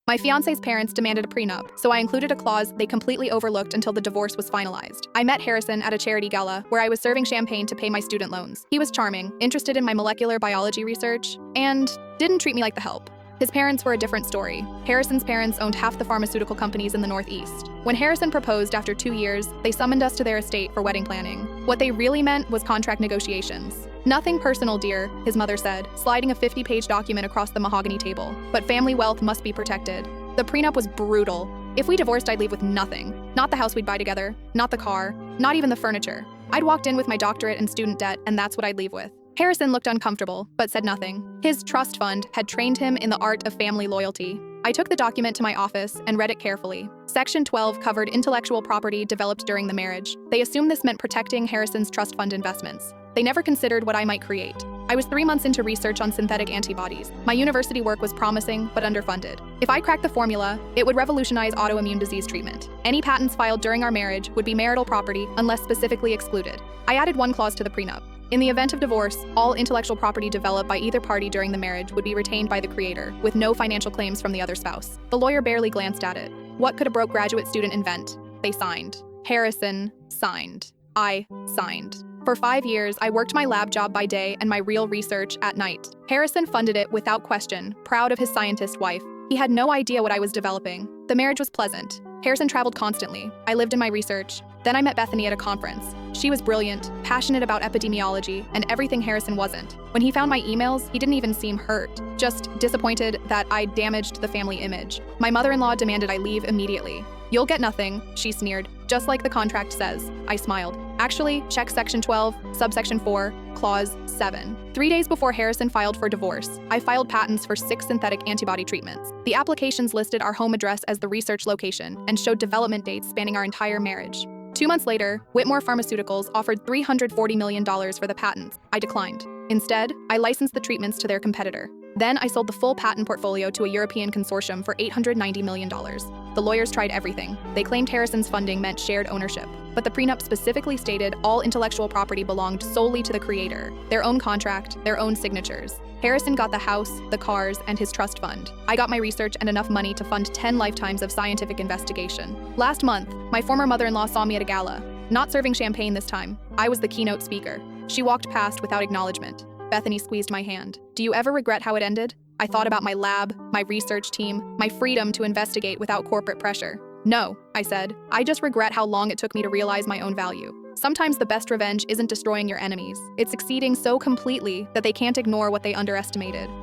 My fiancé's parents demanded a prenup, so I included a clause they completely overlooked until the divorce was finalized. I met Harrison at a charity gala where I was serving champagne to pay my student loans. He was charming, interested in my molecular biology research, and didn't treat me like the help. His parents were a different story. Harrison's parents owned half the pharmaceutical companies in the Northeast. When Harrison proposed after 2 years, they summoned us to their estate for wedding planning. What they really meant was contract negotiations. "Nothing personal, dear," his mother said, sliding a 50-page document across the mahogany table. "But family wealth must be protected." The prenup was brutal. If we divorced, I'd leave with nothing. Not the house we'd buy together, not the car, not even the furniture. I'd walked in with my doctorate and student debt, and that's what I'd leave with. Harrison looked uncomfortable, but said nothing. His trust fund had trained him in the art of family loyalty. I took the document to my office and read it carefully. Section 12 covered intellectual property developed during the marriage. They assumed this meant protecting Harrison's trust fund investments. They never considered what I might create. I was 3 months into research on synthetic antibodies. My university work was promising, but underfunded. If I cracked the formula, it would revolutionize autoimmune disease treatment. Any patents filed during our marriage would be marital property unless specifically excluded. I added one clause to the prenup. In the event of divorce, all intellectual property developed by either party during the marriage would be retained by the creator, with no financial claims from the other spouse. The lawyer barely glanced at it. What could a broke graduate student invent? They signed. Harrison signed. I signed. For 5 years, I worked my lab job by day and my real research at night. Harrison funded it without question, proud of his scientist wife. He had no idea what I was developing. The marriage was pleasant. Harrison traveled constantly. I lived in my research. Then I met Bethany at a conference. She was brilliant, passionate about epidemiology, and everything Harrison wasn't. When he found my emails, he didn't even seem hurt, just disappointed that I damaged the family image. My mother-in-law demanded I leave immediately. "You'll get nothing," she sneered, "just like the contract says." I smiled. "Actually, check Section 12, subsection 4, Clause 7. 3 days before Harrison filed for divorce, I filed patents for 6 synthetic antibody treatments. The applications listed our home address as the research location and showed development dates spanning our entire marriage. 2 months later, Whitmore Pharmaceuticals offered $340 million for the patents. I declined. Instead, I licensed the treatments to their competitor. Then I sold the full patent portfolio to a European consortium for $890 million. The lawyers tried everything. They claimed Harrison's funding meant shared ownership, but the prenup specifically stated all intellectual property belonged solely to the creator, their own contract, their own signatures. Harrison got the house, the cars, and his trust fund. I got my research and enough money to fund 10 lifetimes of scientific investigation. Last month, my former mother-in-law saw me at a gala. Not serving champagne this time. I was the keynote speaker. She walked past without acknowledgement. Bethany squeezed my hand. "Do you ever regret how it ended?" I thought about my lab, my research team, my freedom to investigate without corporate pressure. "No," I said. "I just regret how long it took me to realize my own value." Sometimes the best revenge isn't destroying your enemies. It's succeeding so completely that they can't ignore what they underestimated.